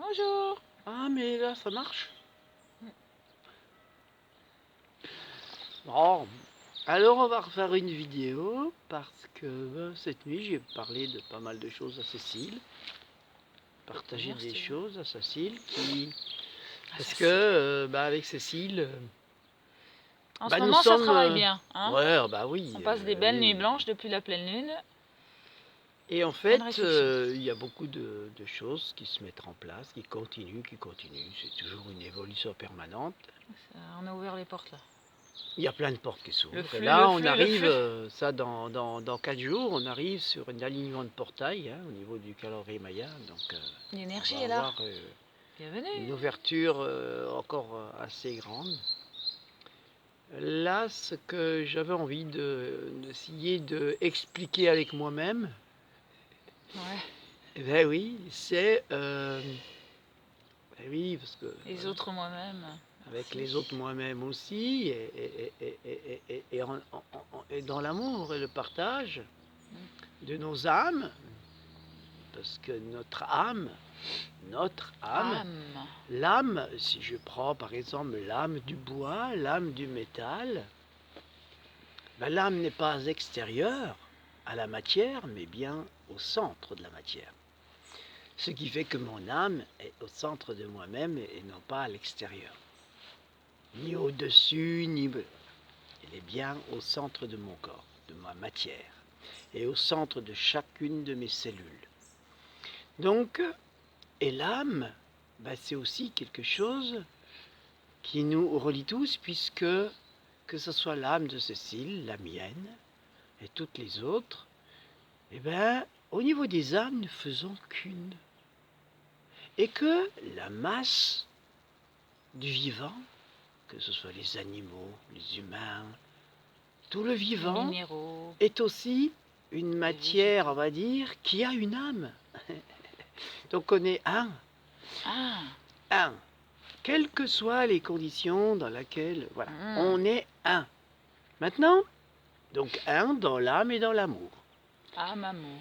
Bonjour. Ah, mais là, ça marche. Bon, alors on va refaire une vidéo parce que cette nuit j'ai parlé de pas mal de choses à Cécile, partagé Découvrir, si des tu veux. choses à Cécile qui, parce que Cécile. avec Cécile, En ce nous moment, ça sommes, travaille bien, hein. ouais, bah oui, On passe des belles nuits oui. blanches depuis la pleine lune. Et en Pleine fait, réflexion. il y a beaucoup de choses qui se mettent en place, qui continuent. C'est toujours une évolution permanente. On a ouvert les portes là. Il y a plein de portes qui Le s'ouvrent. Et flux, là, le on flux, le arrive, flux. ça dans 4 jours, on arrive sur un alignement de portail au niveau du calendrier maya. Donc, L'énergie on va est là. avoir Bienvenue. une ouverture encore assez grande. Là, ce que j'avais envie d'essayer d'expliquer avec moi-même, Ouais. ben oui, c'est... ben oui, parce que... Les voilà, autres moi-même. avec Merci. les autres moi-même aussi, et dans l'amour et le partage de nos âmes, parce que notre âme, Âme. l'âme, si je prends par exemple l'âme du bois, l'âme du métal, ben, l'âme n'est pas extérieure à la matière, mais bien au centre de la matière. Ce qui fait que mon âme est au centre de moi-même et non pas à l'extérieur. Ni au-dessus, ni... Elle est bien au centre de mon corps, de ma matière, et au centre de chacune de mes cellules. Donc, et l'âme, ben, c'est aussi quelque chose qui nous relie tous, puisque que ce soit l'âme de Cécile, la mienne, et toutes les autres, eh ben, au niveau des âmes, nous ne faisons qu'une. Et que la masse du vivant, que ce soit les animaux, les humains, tout le Les vivant, minéraux. est aussi une matière, végétaux. on va dire, qui a une âme. Donc on est un. Ah. Un. Quelles que soient les conditions dans lesquelles, voilà, on est un. Maintenant, donc un dans l'âme et dans l'amour. Âme, amour.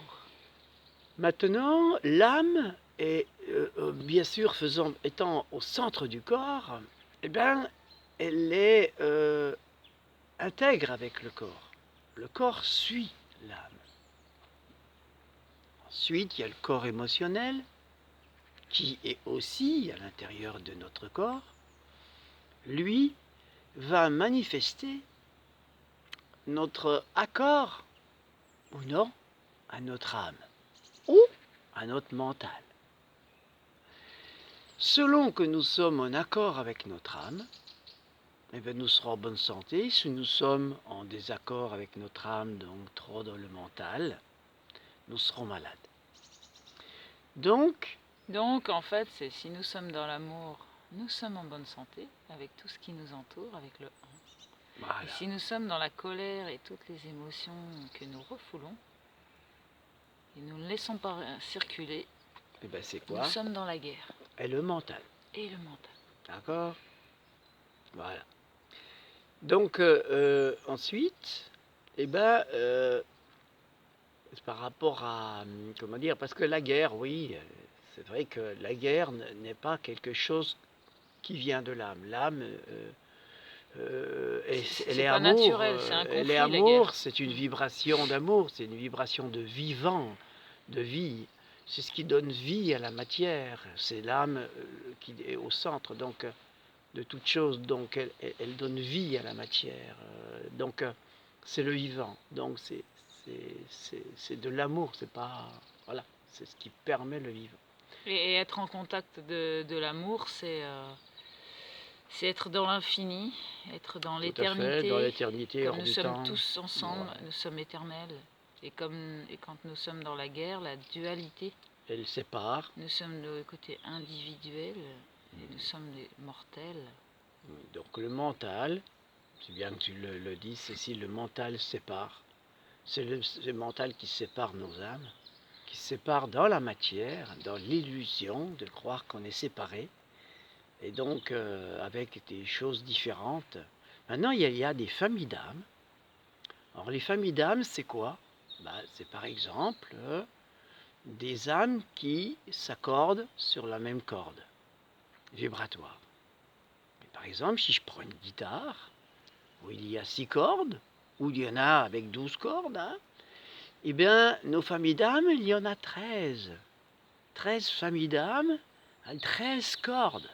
Maintenant, l'âme est, bien sûr, étant au centre du corps, eh bien, elle est intègre avec le corps. Le corps suit l'âme. Ensuite, il y a le corps émotionnel, qui est aussi à l'intérieur de notre corps. Lui va manifester notre accord ou non à notre âme ou à notre mental. Selon que nous sommes en accord avec notre âme, eh bien nous serons en bonne santé. Si nous sommes en désaccord avec notre âme, donc trop dans le mental, nous serons malades. Donc, En fait, c'est si nous sommes dans l'amour, nous sommes en bonne santé avec tout ce qui nous entoure, avec le 1. voilà. Et si nous sommes dans la colère et toutes les émotions que nous refoulons, et nous ne laissons pas circuler, Et ben c'est nous quoi? sommes dans la guerre. Et le mental. Et le mental. D'accord? Voilà. Donc ensuite, eh ben, par rapport à, comment dire, parce que la guerre, oui, c'est vrai que la guerre n'est pas quelque chose qui vient de l'âme. L'âme, elle C'est est pas amour, naturel, c'est un elle est conflit, la amour, guerre. c'est une vibration d'amour, c'est une vibration de vivant, de vie. C'est ce qui donne vie à la matière. C'est l'âme qui est au centre donc de toute chose. Donc elle donne vie à la matière. Donc c'est le vivant. Donc c'est de l'amour. C'est pas voilà. C'est ce qui permet le vivant. Et être en contact de l'amour, c'est être dans l'infini, être dans Tout à fait. Dans l'éternité. l'éternité, Comme hors nous du sommes temps. tous ensemble, Ouais. nous sommes éternels. Et quand nous sommes dans la guerre, la dualité, Elle sépare. nous sommes le côté individuel et nous sommes les mortels. Donc le mental, c'est bien que tu le dis, Cécile, le mental sépare. C'est le mental qui sépare nos âmes, qui sépare dans la matière, dans l'illusion de croire qu'on est séparé, et donc avec des choses différentes. Maintenant, il y a des familles d'âmes. Alors les familles d'âmes, c'est quoi? C'est par exemple des âmes qui s'accordent sur la même corde vibratoire. Et par exemple, si je prends une guitare, où il y a 6 cordes, ou il y en a avec 12 cordes, hein, eh bien, nos familles d'âmes, il y en a 13. 13 familles d'âmes, 13 cordes.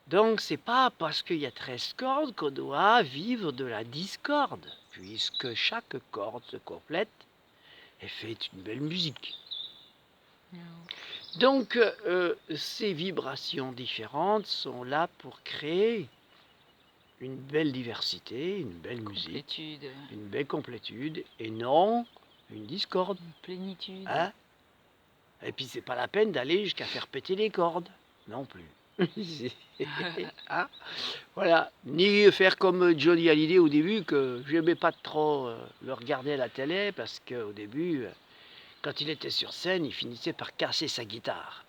Donc, c'est pas parce qu'il y a 13 cordes qu'on doit vivre de la discorde, puisque chaque corde se complète et fait une belle musique. Donc, ces vibrations différentes sont là pour créer une belle diversité, une belle musique, une belle complétude, et non une discorde. Une plénitude. Hein? Et puis, c'est pas la peine d'aller jusqu'à faire péter les cordes, non plus. Hein? Voilà, ni faire comme Johnny Hallyday au début, que je n'aimais pas trop le regarder à la télé, parce qu'au début, quand il était sur scène, il finissait par casser sa guitare.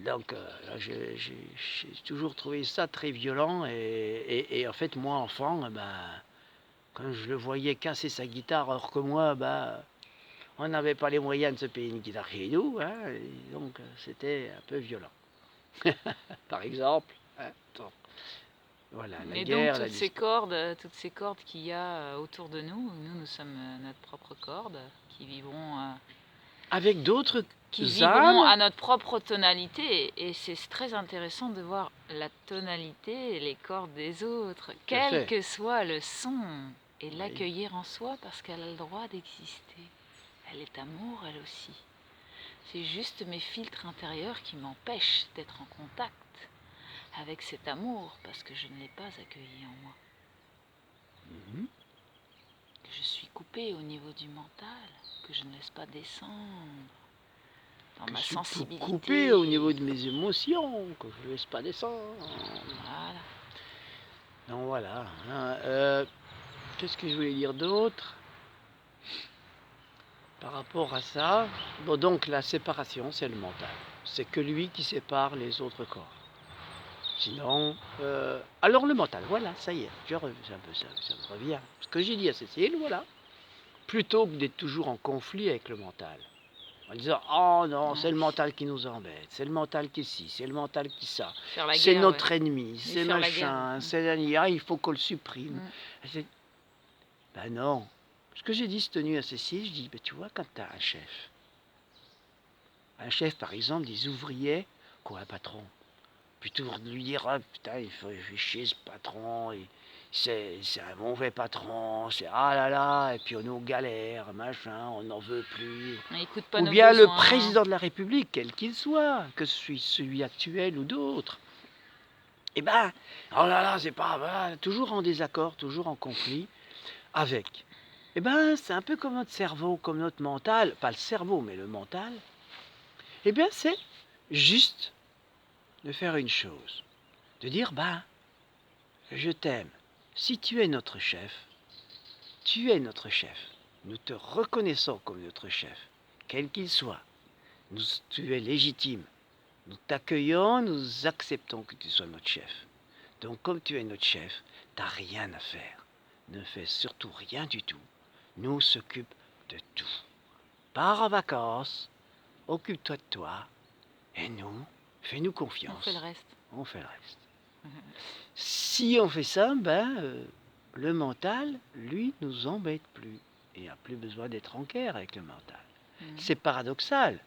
Donc, j'ai toujours trouvé ça très violent, et en fait, moi, enfant, quand je le voyais casser sa guitare, alors que moi, on n'avait pas les moyens de se payer une guitare chez nous, hein, et donc c'était un peu violent. Par exemple, hein, voilà, la Mais guerre, donc toutes ces cordes qu'il y a autour de nous, nous sommes notre propre corde, qui vivront avec d'autres vivront à notre propre tonalité, et c'est très intéressant de voir la tonalité et les cordes des autres, quel que soit le son, et l'accueillir en soi, parce qu'elle a le droit d'exister. Elle est amour, elle aussi. C'est juste mes filtres intérieurs qui m'empêchent d'être en contact avec cet amour, parce que je ne l'ai pas accueilli en moi. Que je suis coupée au niveau du mental, que je ne laisse pas descendre dans ma sensibilité. Coupée au niveau de mes émotions, que je ne laisse pas descendre. Voilà. Donc voilà. Hein, qu'est-ce que je voulais dire d'autre par rapport à ça? Bon, donc la séparation, c'est le mental. C'est que lui qui sépare les autres corps. Sinon, alors le mental, voilà, ça y est, ça me revient. Ce que j'ai dit à Cécile, voilà. Plutôt que d'être toujours en conflit avec le mental. En disant, oh non, c'est le mental qui nous embête, c'est le mental qui est ci, c'est le mental qui ça, c'est notre ennemi, c'est machin, c'est il faut qu'on le supprime. Ben non. Ce que j'ai dit cette nuit à Cécile, je dis, ben tu vois, quand tu as un chef par exemple, des ouvriers, quoi, un patron, plutôt de lui dire, ah putain, il fait chier ce patron, c'est un mauvais patron, c'est ah là là, et puis on est aux galères, machin, on n'en veut plus. Ou bien le président de la République, quel qu'il soit, que ce soit celui actuel ou d'autres. Eh ben, oh là là, c'est pas, toujours en désaccord, toujours en conflit avec. Eh ben, c'est un peu comme notre cerveau, comme notre mental, pas le cerveau, mais le mental. Eh bien, c'est juste de faire une chose, de dire, je t'aime. Si tu es notre chef, tu es notre chef. Nous te reconnaissons comme notre chef, quel qu'il soit. Tu es légitime. Nous t'accueillons, nous acceptons que tu sois notre chef. Donc comme tu es notre chef, tu n'as rien à faire. Ne fais surtout rien du tout. Nous s'occupe de tout. Pars en vacances, occupe-toi de toi, et nous, fais-nous confiance. On fait le reste. On fait le reste. Si on fait ça, le mental, lui, nous embête plus. Il n'y a plus besoin d'être en guerre avec le mental. C'est paradoxal.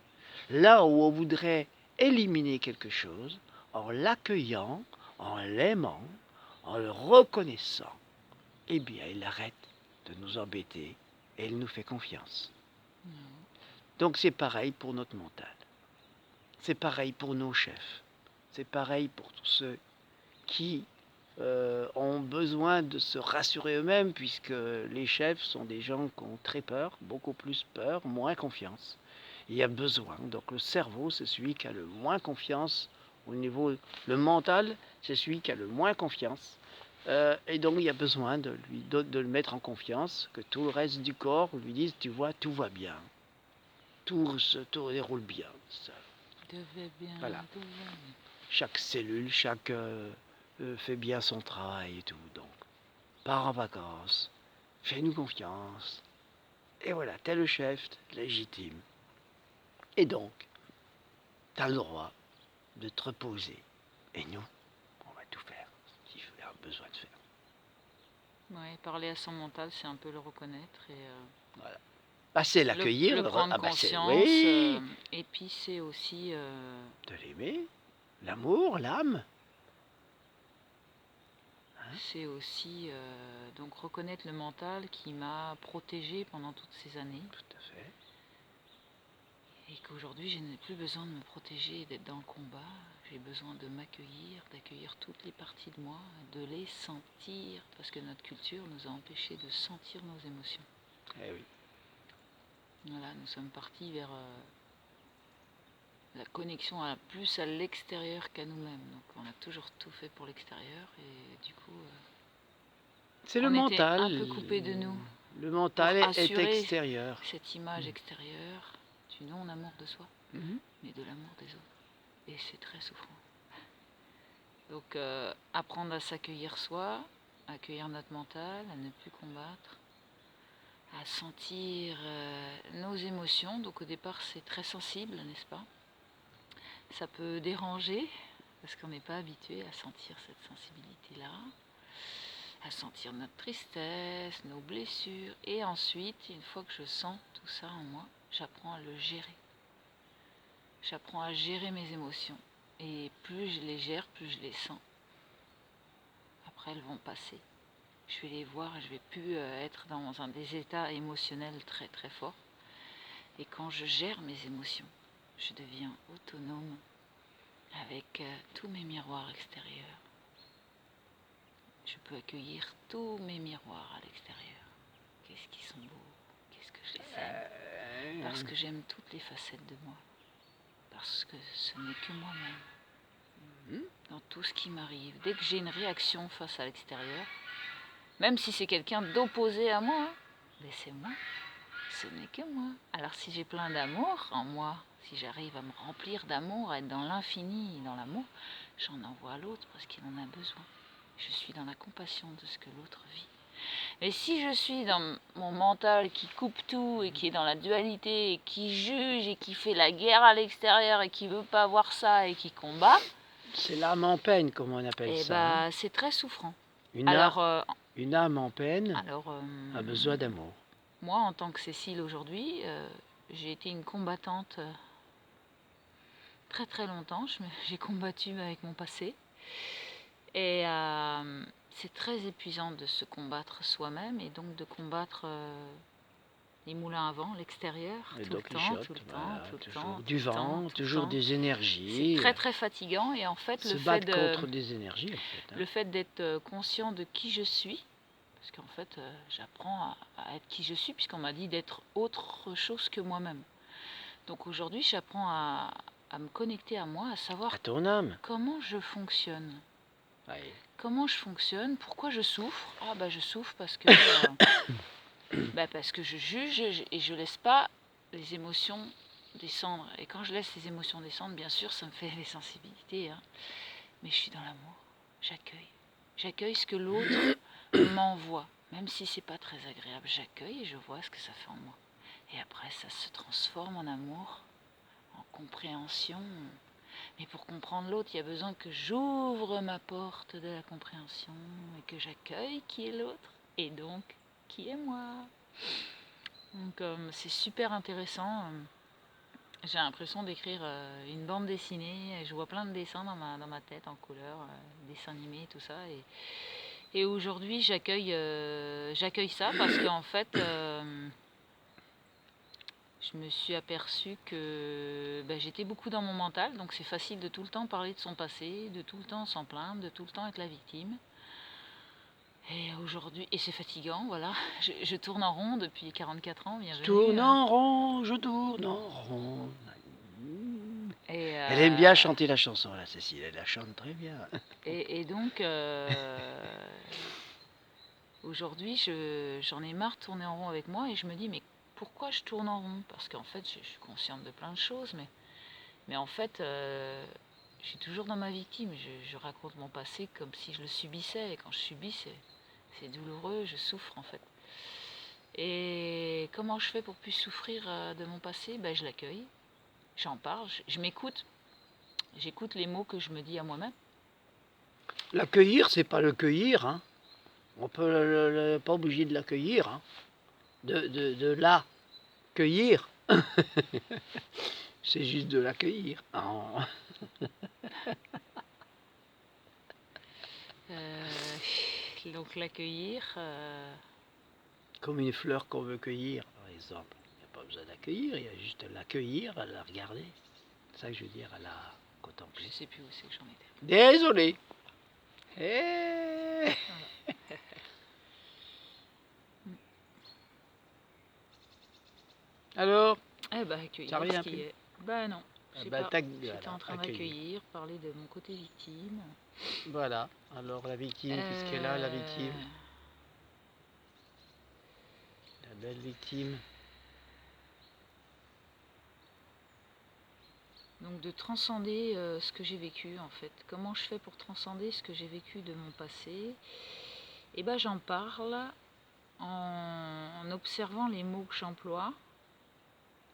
Là où on voudrait éliminer quelque chose, en l'accueillant, en l'aimant, en le reconnaissant, eh bien, il arrête de nous embêter et il nous fait confiance. Donc c'est pareil pour notre mental. C'est pareil pour nos chefs. C'est pareil pour tous ceux qui ont besoin de se rassurer eux-mêmes, puisque les chefs sont des gens qui ont très peur, beaucoup plus peur, moins confiance. Il y a besoin, donc le cerveau, c'est celui qui a le moins confiance au niveau, le mental, c'est celui qui a le moins confiance. Et donc il y a besoin de le mettre en confiance, que tout le reste du corps lui dise, tu vois, tout va bien. Tout déroule bien. Ça. Bien. Voilà. Chaque cellule, fait bien son travail et tout. Donc, pars en vacances, fais-nous confiance. Et voilà, t'es le chef légitime. Et donc, tu as le droit de te reposer. Et nous, on va tout faire si je a besoin de faire. Ouais, parler à son mental, c'est un peu le reconnaître et Voilà. Bah, c'est l'accueillir, le prendre bah, c'est conscience. oui, Et puis c'est aussi de l'aimer, l'amour, l'âme. c'est aussi donc reconnaître le mental qui m'a protégée pendant toutes ces années Tout à fait. et qu'aujourd'hui je n'ai plus besoin de me protéger et d'être dans le combat. J'ai besoin de m'accueillir, d'accueillir toutes les parties de moi, de les sentir parce que notre culture nous a empêchés de sentir nos émotions. Eh oui. Voilà, nous sommes partis vers la connexion plus à l'extérieur qu'à nous-mêmes. Donc on a toujours tout fait pour l'extérieur et du coup C'est le on était mental. un peu coupé de nous Le pour mental est assurer extérieur. cette image extérieure du non-amour de soi, Mhm. mais de l'amour des autres. Et c'est très souffrant. Donc apprendre à s'accueillir soi, accueillir notre mental, à ne plus combattre, à sentir nos émotions. Donc au départ c'est très sensible, n'est-ce pas? Ça peut déranger parce qu'on n'est pas habitué à sentir cette sensibilité-là, à sentir notre tristesse, nos blessures. Et ensuite, une fois que je sens tout ça en moi, j'apprends à le gérer. J'apprends à gérer mes émotions. Et plus je les gère, plus je les sens. Après, elles vont passer. Je vais les voir, je vais plus être dans des états émotionnels très très forts. Et quand je gère mes émotions, je deviens autonome avec tous mes miroirs extérieurs. Je peux accueillir tous mes miroirs à l'extérieur. Qu'est-ce qu'ils sont beaux, qu'est-ce que je les aime. Parce que j'aime toutes les facettes de moi. Parce que ce n'est que moi-même. Dans tout ce qui m'arrive, dès que j'ai une réaction face à l'extérieur, même si c'est quelqu'un d'opposé à moi, mais c'est moi, ce n'est que moi. Alors si j'ai plein d'amour en moi, si j'arrive à me remplir d'amour, à être dans l'infini, dans l'amour, j'en envoie à l'autre parce qu'il en a besoin. Je suis dans la compassion de ce que l'autre vit. Mais si je suis dans mon mental qui coupe tout et qui est dans la dualité et qui juge et qui fait la guerre à l'extérieur et qui veut pas voir ça et qui combat, c'est l'âme en peine, comme on appelle ça. C'est très souffrant. Une âme en peine a besoin d'amour. Moi, en tant que Cécile aujourd'hui, j'ai été une combattante très très longtemps. J'ai combattu avec mon passé. Et c'est très épuisant de se combattre soi-même et donc de combattre les moulins à vent, l'extérieur, tout le temps, du vent, toujours des énergies. C'est très très fatigant et en fait se battre contre des énergies. Le fait d'être conscient de qui je suis, parce qu'en fait j'apprends à être qui je suis puisqu'on m'a dit d'être autre chose que moi-même. Donc aujourd'hui j'apprends à me connecter à moi, à savoir à ton âme. Comment je fonctionne. Oui. Comment je fonctionne, pourquoi je souffre. Je souffre parce que parce que je juge et je laisse pas les émotions descendre. Et quand je laisse les émotions descendre, bien sûr, ça me fait des sensibilités. Hein. Mais je suis dans l'amour. J'accueille. J'accueille ce que l'autre m'envoie. Même si c'est pas très agréable, j'accueille et je vois ce que ça fait en moi. Et après, ça se transforme en amour, en compréhension. Mais pour comprendre l'autre, il y a besoin que j'ouvre ma porte de la compréhension et que j'accueille qui est l'autre. Et donc, qui est moi. Donc c'est super intéressant. J'ai l'impression d'écrire une bande dessinée. Je vois plein de dessins dans ma tête en couleur, dessins animés, tout ça. Et aujourd'hui, j'accueille ça parce qu'en fait, je me suis aperçue que j'étais beaucoup dans mon mental. Donc c'est facile de tout le temps parler de son passé, de tout le temps s'en plaindre, de tout le temps être la victime. Et aujourd'hui, et c'est fatigant, voilà. Je tourne en rond depuis 44 ans, bienvenue. Je tourne en rond. Elle aime bien chanter la chanson, là, Cécile, elle la chante très bien. Et donc, aujourd'hui, j'en ai marre de tourner en rond avec moi et je me dis, mais pourquoi je tourne en rond? Parce qu'en fait, je suis consciente de plein de choses, mais en fait, je suis toujours dans ma victime. Je raconte mon passé comme si je le subissais, et quand je subis, c'est douloureux, je souffre en fait. Et comment je fais pour plus souffrir de mon passé? Je l'accueille. j'en parle, je m'écoute, j'écoute les mots que je me dis à moi-même. L'accueillir, c'est pas le cueillir, hein. On peut pas obligé de l'accueillir, hein. De la cueillir. C'est juste de l'accueillir. Donc l'accueillir, Comme une fleur qu'on veut cueillir, par exemple. Il n'y a pas besoin d'accueillir, il y a juste à l'accueillir, à la regarder. C'est ça que je veux dire, à la contempler. je sais plus où c'est que j'en étais. Désolé. Alors, Eh ben, accueillir ça revient ce qui plus. est. Bah non, je sais Bah, pas. voilà, J'étais en train d'accueillir, parler de mon côté victime. Voilà. Alors la victime, qu'est-ce qu'elle a, la victime? La belle victime. Donc de transcender ce que j'ai vécu en fait. Comment je fais pour transcender ce que j'ai vécu de mon passé? Et ben j'en parle en observant les mots que j'emploie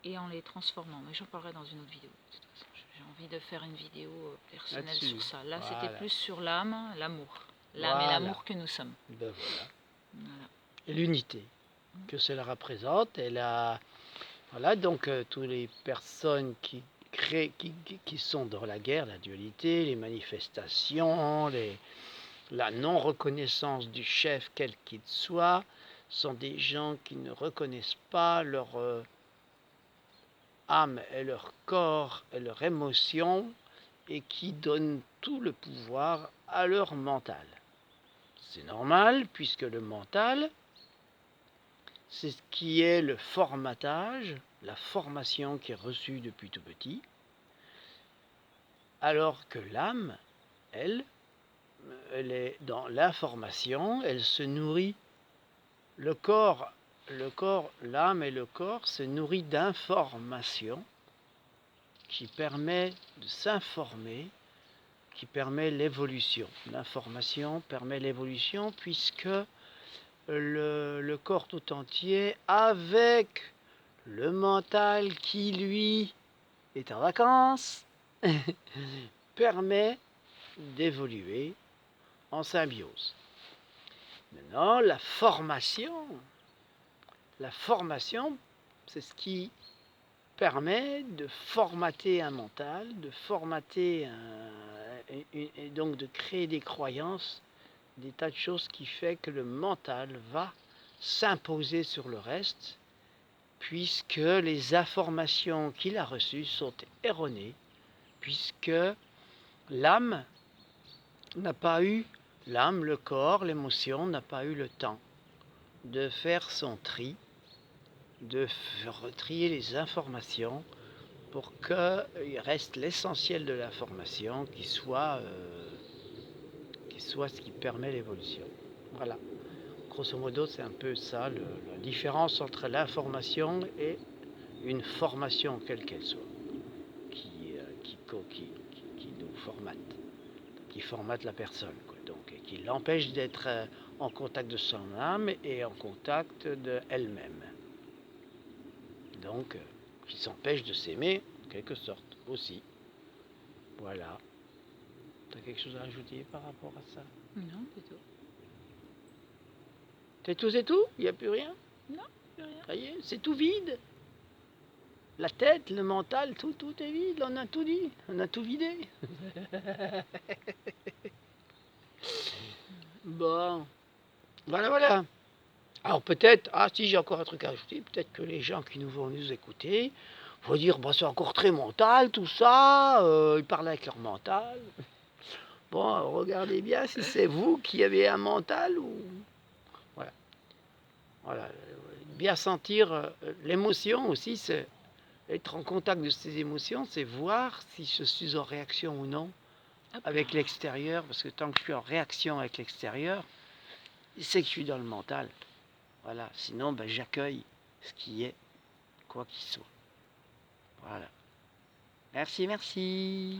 et en les transformant. Mais j'en parlerai dans une autre vidéo. De toute façon, j'ai envie de faire une vidéo personnelle Là-dessus. sur ça. Là, Voilà. c'était plus sur l'âme, l'amour. L'âme et l'amour que nous sommes. Ben voilà. Voilà. Et l'unité que cela représente. Voilà, donc toutes les personnes qui créent, qui sont dans la guerre, la dualité, les manifestations, la non-reconnaissance du chef, quel qu'il soit, sont des gens qui ne reconnaissent pas leur âme et leur corps et leur émotion et qui donnent tout le pouvoir à leur mental. C'est normal puisque le mental, c'est ce qui est le formatage, la formation qui est reçue depuis tout petit, alors que l'âme, elle est dans l'information, elle se nourrit. Le corps, l'âme et le corps se nourrit d'informations qui permet de s'informer, qui permet l'évolution. L'information permet l'évolution puisque le corps tout entier, avec le mental qui, lui, est en vacances, permet d'évoluer en symbiose. Maintenant, la formation, c'est ce qui permet de formater un mental, de formater et donc de créer des croyances, des tas de choses qui fait que le mental va s'imposer sur le reste, puisque les informations qu'il a reçues sont erronées, puisque l'âme n'a pas eu, l'âme, le corps, l'émotion n'a pas eu le temps de faire son tri, de trier les informations pour qu'il reste l'essentiel de l'information qui soit ce qui permet l'évolution. Voilà. Grosso modo, c'est un peu ça, la différence entre l'information et une formation, quelle qu'elle soit, qui nous formate, qui formate la personne, quoi. Donc, et qui l'empêche d'être en contact de son âme et en contact d'elle-même. Donc, qui s'empêche de s'aimer, en quelque sorte, aussi. Voilà. Tu as quelque chose à ajouter par rapport à ça? Non, c'est tout. C'est tout? Il n'y a plus rien? Non, plus rien. Ça y est, c'est tout vide. La tête, le mental, tout est vide. On a tout dit. On a tout vidé. Bon. Voilà. Alors peut-être, si j'ai encore un truc à ajouter, peut-être que les gens qui vont nous écouter vont dire, c'est encore très mental tout ça, ils parlent avec leur mental. Bon, regardez bien si c'est vous qui avez un mental ou... Voilà. Bien sentir l'émotion aussi, c'est être en contact de ces émotions, c'est voir si je suis en réaction ou non avec l'extérieur, parce que tant que je suis en réaction avec l'extérieur, c'est que je suis dans le mental. Voilà. Sinon, j'accueille ce qui est, quoi qu'il soit. Voilà. Merci. Merci.